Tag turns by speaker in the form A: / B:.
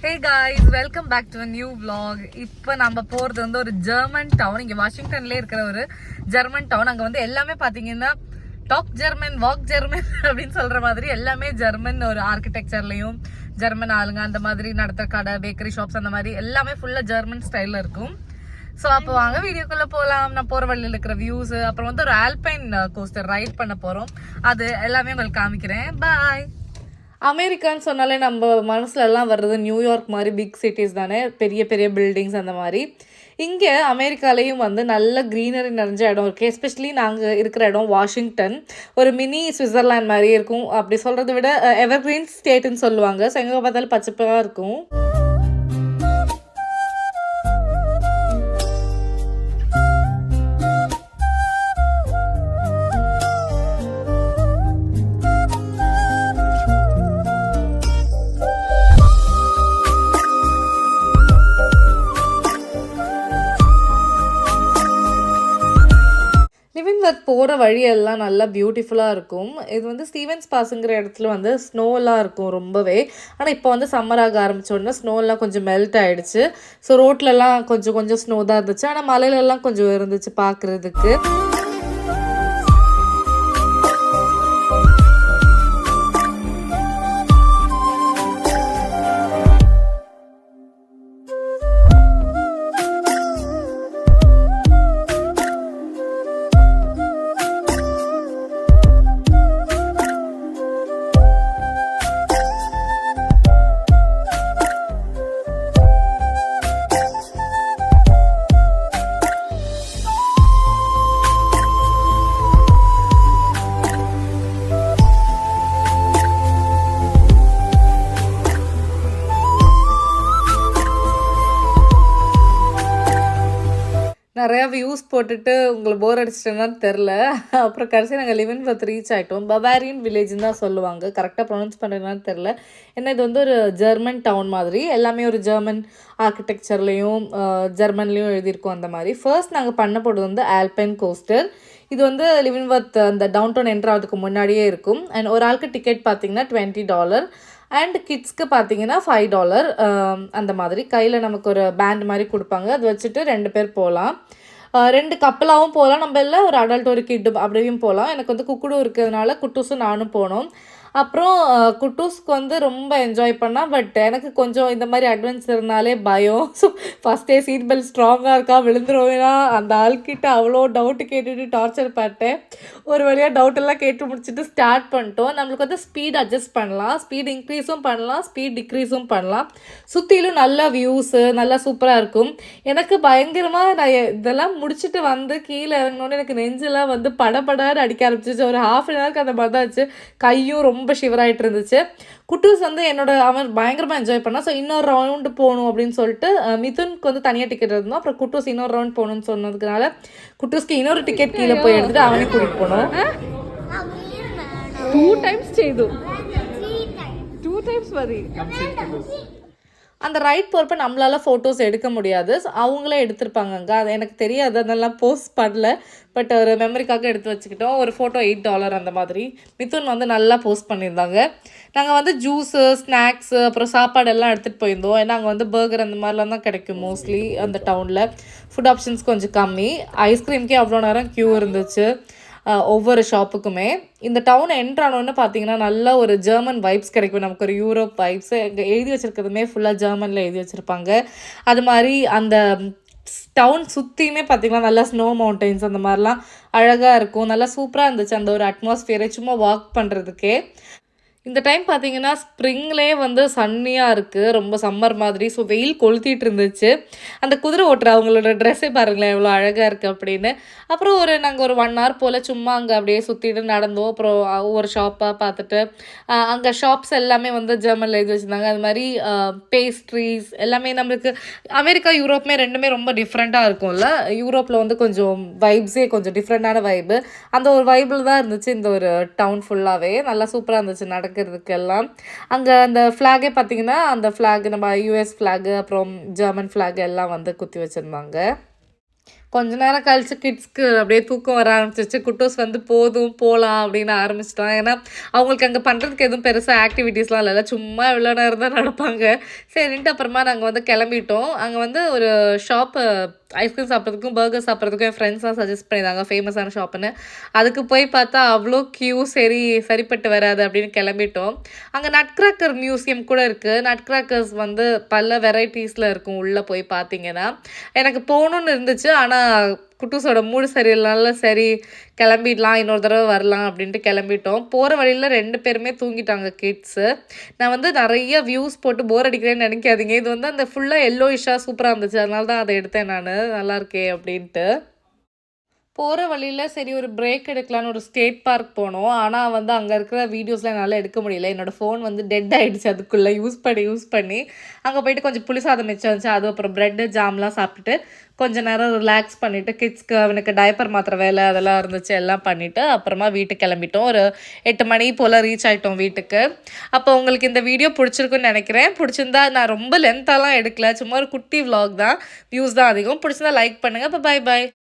A: Hey guys, welcome back to a new vlog. இப்போ நம்ம போறது வந்து ஒரு ஜெர்மன் டவுன். இங்க வாஷிங்டன்ல இருக்கிற ஒரு ஜெர்மன் டவுன். அங்க வந்து எல்லாமே பாத்தீங்கன்னா டாக் ஜெர்மன், வாக் ஜெர்மன் அப்படின்னு சொல்ற மாதிரி எல்லாமே ஜெர்மன். ஒரு ஆர்கிடெக்சர்லயும் ஜெர்மன் ஆளுங்க அந்த மாதிரி நடத்துற கடை, பேக்கரி ஷாப்ஸ் அந்த மாதிரி எல்லாமே ஃபுல்லா ஜெர்மன் ஸ்டைல்ல இருக்கும். ஸோ அப்போ வாங்க வீடியோக்குள்ள போகலாம். நான் போற வழியில் இருக்கிற வியூஸ், அப்புறம் வந்து ஒரு ஆல்பைன் கோஸ்டர் ரைட் பண்ண போறோம். அது எல்லாமே உங்களுக்கு காமிக்கிறேன். பாய். அமெரிக்கான்னு சொன்னாலே நம்ம மனசுல எல்லாம் வர்றது நியூயார்க் மாதிரி பிக் சிட்டிஸ் தானே, பெரிய பெரிய பில்டிங்ஸ் அந்த மாதிரி. இங்கே அமெரிக்காலேயும் வந்து நல்ல க்ரீனரி நிறைஞ்ச இடம் இருக்குது. எஸ்பெஷலி நாங்கள் இருக்கிற இடம் வாஷிங்டன் ஒரு மினி சுவிட்சர்லாண்ட் மாதிரி இருக்கும். அப்படி சொல்கிறத விட எவர்கிரீன் ஸ்டேட்டுன்னு சொல்லுவாங்க. ஸோ எங்கே பார்த்தாலும் பச்சைப்பாக இருக்கும். போகிற வழியெல்லாம் நல்லா பியூட்டிஃபுல்லாக இருக்கும். இது வந்து ஸ்டீவன்ஸ் பாஸுங்கிற இடத்துல வந்து ஸ்னோலாம் இருக்கும் ரொம்பவே. ஆனால் இப்போ வந்து சம்மர் ஆக ஆரம்பித்தோடனே ஸ்னோலாம் கொஞ்சம் மெல்ட் ஆகிடுச்சு. ஸோ ரோட்லலாம் கொஞ்சம் கொஞ்சம் ஸ்னோ தான் இருந்துச்சு. ஆனால் மலையிலலாம் கொஞ்சம் இருந்துச்சு பார்க்குறதுக்கு. நிறையா வியூஸ் போட்டுட்டு உங்களுக்கு போர் அடிச்சிட்டேன்னு தெரில. அப்புறம் கடைசி நாங்கள் லிவன்வர்த் ரீச் ஆகிட்டோம். பவாரியன் வில்லேஜ்னு தான் சொல்லுவாங்க. கரெக்டாக ப்ரொனவுன்ஸ் பண்ணுறதுனான்னு தெரில. ஏன்னா இது வந்து ஒரு ஜெர்மன் டவுன் மாதிரி, எல்லாமே ஒரு ஜெர்மன் ஆர்கிடெக்சர்லேயும் ஜெர்மன்லேயும் எழுதியிருக்கோம் அந்த மாதிரி. ஃபர்ஸ்ட் நாங்கள் பண்ண போடுறது வந்து ஆல்பைன் கோஸ்டர். இது வந்து லிவன்வர்த் அந்த டவுன் டவுன் என்ட்ரு ஆகிறதுக்கு முன்னாடியே இருக்கும். அண்ட் ஒரு ஆளுக்கு டிக்கெட் பார்த்தீங்கன்னா $20. அண்ட் கிட்ஸ்க்கு பார்த்தீங்கன்னா $5 அந்த மாதிரி. கையில் நமக்கு ஒரு பேண்ட் மாதிரி கொடுப்பாங்க. அது வச்சுட்டு 2 பேர் போகலாம். 2 கப்பலாகவும் போகலாம். நம்ம இல்லை ஒரு அடல்ட் ஒரு கிட்டு அப்படியும் போகலாம். எனக்கு வந்து குக்குடும் இருக்கிறதுனால குட்டூஸும் நானும் போனோம். அப்புறம் குட்டூஸ்க்கு வந்து ரொம்ப என்ஜாய் பண்ணால். பட் எனக்கு கொஞ்சம் இந்த மாதிரி அட்வென்ச்சர்னாலே பயம். ஸோ ஃபஸ்ட்டே சீட் பெல்ட் ஸ்ட்ராங்காக இருக்கா, விழுந்துருவேனா அந்த ஆள்கிட்ட அவ்வளோ டவுட்டு கேட்டுட்டு டார்ச்சர் பார்த்தேன். ஒரு வழியாக டவுட்டெல்லாம் கேட்டு முடிச்சுட்டு ஸ்டார்ட் பண்ணிட்டோம். நம்மளுக்கு வந்து ஸ்பீட் அட்ஜஸ்ட் பண்ணலாம், ஸ்பீட் இன்க்ரீஸும் பண்ணலாம், ஸ்பீட் டிக்ரீஸும் பண்ணலாம். சுற்றிலும் நல்ல வியூஸு நல்லா சூப்பராக இருக்கும். எனக்கு பயங்கரமாக நான் இதெல்லாம் முடிச்சுட்டு வந்து கீழே இறங்கினோன்னு எனக்கு நெஞ்செல்லாம் வந்து படபடான்னு அடிக்க ஆரம்பிச்சிச்சு. ஒரு ½ அந்த மாதிரி தான் ஆச்சு. கையும் ரொம்ப ஷிவராயிட்டு இருந்துச்சு. குட்டூஸ் வந்து அவன் பயங்கரமாக என்ஜாய் பண்ணான். ஸோ இன்னொரு ரவுண்டு போகணும் அப்படின்னு சொல்லிட்டு மிதுனுக்கு வந்து தனியாக டிக்கெட் இருந்தோம். அப்புறம் குட்டூஸ் இன்னொரு ரவுண்ட் போகணும்னு சொன்னதுனால குட்டூஸ்க்கு இன்னொரு டிக்கெட் கீழே போய் எடுத்துட்டு அவனே கூட்டிகிட்டு போனோம். 2 times செய்து 2 times மதி. அந்த ரைட் போகிறப்ப நம்மளால் ஃபோட்டோஸ் எடுக்க முடியாது. அவங்களே எடுத்திருப்பாங்க அங்கே. அது எனக்கு தெரியாது, அதெல்லாம் போஸ்ட் பண்ணல. பட் ஒரு மெமரிக்காக எடுத்து வச்சுக்கிட்டோம். ஒரு ஃபோட்டோ $8 அந்த மாதிரி. மிதுன் வந்து நல்லா போஸ்ட் பண்ணியிருந்தாங்க. நாங்கள் வந்து ஜூஸு, ஸ்நாக்ஸு, அப்புறம் சாப்பாடு எல்லாம் எடுத்துகிட்டு போயிருந்தோம். ஏன்னா அங்கே வந்து பர்கர் அந்த மாதிரிலாம் தான் கிடைக்கும் மோஸ்ட்லி அந்த டவுனில். ஃபுட் ஆப்ஷன்ஸ் கொஞ்சம் கம்மி. ஐஸ்கிரீம்க்கே அவ்வளோ நேரம் க்யூ இருந்துச்சு ஒவ்வொரு ஷாப்புக்குமே. இந்த டவுன் என்ட்ரானோன்னு பார்த்தீங்கன்னா நல்ல ஒரு ஜெர்மன் வைப்ஸ் கிடைக்கும். நமக்கு ஒரு யூரோப் வைப்ஸு இங்கே எழுதி வச்சுருக்கிறதுமே ஃபுல்லாக ஜெர்மனில் எழுதி வச்சுருப்பாங்க. அது மாதிரி அந்த டவுன் சுற்றியுமே பார்த்திங்கன்னா நல்லா ஸ்னோ மவுண்டெயின்ஸ் அந்த மாதிரிலாம் அழகாக இருக்கும். நல்லா சூப்பராக இருந்துச்சு அந்த ஒரு அட்மாஸ்ஃபியரை சும்மா வாக் பண்ணுறதுக்கே. இந்த டைம் பார்த்தீங்கன்னா ஸ்ப்ரிங்லே வந்து சன்னியாக இருக்குது, ரொம்ப சம்மர் மாதிரி. ஸோ வெயில் கொளுத்திட்டு இருந்துச்சு. அந்த குதிரை ஓட்டுற அவங்களோட ட்ரெஸ்ஸே பாருங்களேன் எவ்வளோ அழகாக இருக்குது அப்படின்னு. அப்புறம் நாங்கள் ஒரு 1 hour போல் சும்மா அங்கே அப்படியே சுற்றிட்டு நடந்தோம். அப்புறம் ஒவ்வொரு ஷாப்பாக பார்த்துட்டு அங்கே ஷாப்ஸ் எல்லாமே வந்து ஜெர்மனில் எழுதி வச்சுருந்தாங்க. அது மாதிரி பேஸ்ட்ரீஸ் எல்லாமே. நம்மளுக்கு அமெரிக்கா யூரோப்புமே ரெண்டுமே ரொம்ப டிஃப்ரெண்ட்டாக இருக்கும்ல. யூரோப்பில் வந்து கொஞ்சம் வைப்ஸே கொஞ்சம் டிஃப்ரெண்ட்டான வைப்பு. அந்த ஒரு வைபிள் தான் இருந்துச்சு இந்த ஒரு டவுன் ஃபுல்லாகவே. நல்லா சூப்பராக இருந்துச்சு நடக்கிறதுக்கெல்லாம். அங்கே அந்த ஃப்ளாகே பார்த்தீங்கன்னா அந்த ஃப்ளாக் நம்ம US ஃப்ளாகு அப்புறம் ஜெர்மன் ஃப்ளாக் எல்லாம் வந்து குத்தி வச்சுருந்தாங்க. கொஞ்ச நேரம் கழிச்சு கிட்ஸ்க்கு அப்படியே தூக்கம் வர ஆரம்பிச்சிச்சு. குட்டூஸ் வந்து போதும் போகலாம் அப்படின்னு ஆரம்பிச்சிட்டான். ஏன்னா அவங்களுக்கு அங்கே பண்ணுறதுக்கு எதுவும் பெருசாக ஆக்டிவிட்டீஸ்லாம் இல்லைல்ல, சும்மா இவ்வளோ நேரம் தான் நடப்பாங்க. சரின்ட்டு அப்புறமா நாங்கள் வந்து கிளம்பிட்டோம். அங்கே வந்து ஒரு ஷாப்பு ஐஸ்கிரீம் சாப்பிட்றதுக்கும் பர்கர் சாப்பிட்றதுக்கும் என் ஃப்ரெண்ட்ஸ்லாம் சஜஸ்ட் பண்ணியிருந்தாங்க ஃபேமஸான ஷாப்புன்னு. அதுக்கு போய் பார்த்தா அவ்வளோ க்யூ, சரிப்பட்டு வராது அப்படின்னு கிளம்பிட்டோம். அங்கே நட்கிராக்கர் மியூசியம் கூட இருக்குது. நட்கிராக்கர்ஸ் வந்து பல வெரைட்டிஸில் இருக்கும் உள்ளே போய் பார்த்தீங்கன்னா. எனக்கு போகணுன்னு இருந்துச்சு, ஆனால் குட்டூஸோட மூடு சரியில்லைனால சரி கிளம்பிடலாம், இன்னொரு தடவை வரலாம் அப்படின்ட்டு கிளம்பிட்டோம். போகிற வழியில் 2 பேருமே தூங்கிட்டாங்க கிட்ஸு. நான் வந்து நிறைய வியூஸ் போட்டு போர் அடிக்கிறேன்னு நினைக்காதீங்க. இது வந்து அந்த ஃபுல்லாக எல்லோயிஷாக சூப்பராக இருந்துச்சு, அதனால தான் அதை எடுத்தேன் நான், நல்லா இருக்கே அப்படின்ட்டு. போகிற வழியில் சரி ஒரு பிரேக் எடுக்கலான்னு ஒரு ஸ்டேட் பார்க் போனோம். ஆனால் வந்து அங்கே இருக்கிற வீடியோஸ்லாம் என்னால் எடுக்க முடியல. என்னோடய ஃபோன் வந்து டெட் ஆகிடுச்சு அதுக்குள்ளே யூஸ் பண்ணி. அங்கே போயிட்டு கொஞ்சம் புளி சாதம் மிச்சம் இருந்துச்சு, அது அப்புறம் ப்ரெட்டு ஜாம்லாம் சாப்பிட்டுட்டு கொஞ்சம் நேரம் ரிலாக்ஸ் பண்ணிவிட்டு கிட்ஸ்க்கு அவனுக்கு டைப்பர் மாத்திர வேலை அதெல்லாம் இருந்துச்சு, எல்லாம் பண்ணிவிட்டு அப்புறமா வீட்டுக்கு கிளம்பிட்டோம். ஒரு 8 மணி போல் ரீச் ஆகிட்டோம் வீட்டுக்கு. அப்போ உங்களுக்கு இந்த வீடியோ பிடிச்சிருக்குன்னு நினைக்கிறேன். பிடிச்சிருந்தா நான் ரொம்ப லென்த்தாலாம் எடுக்கல, சும்மா ஒரு குட்டி விலாக் தான், வியூஸ் தான் அதிகம். பிடிச்சிருந்தா லைக் பண்ணுங்கள். இப்போ பை.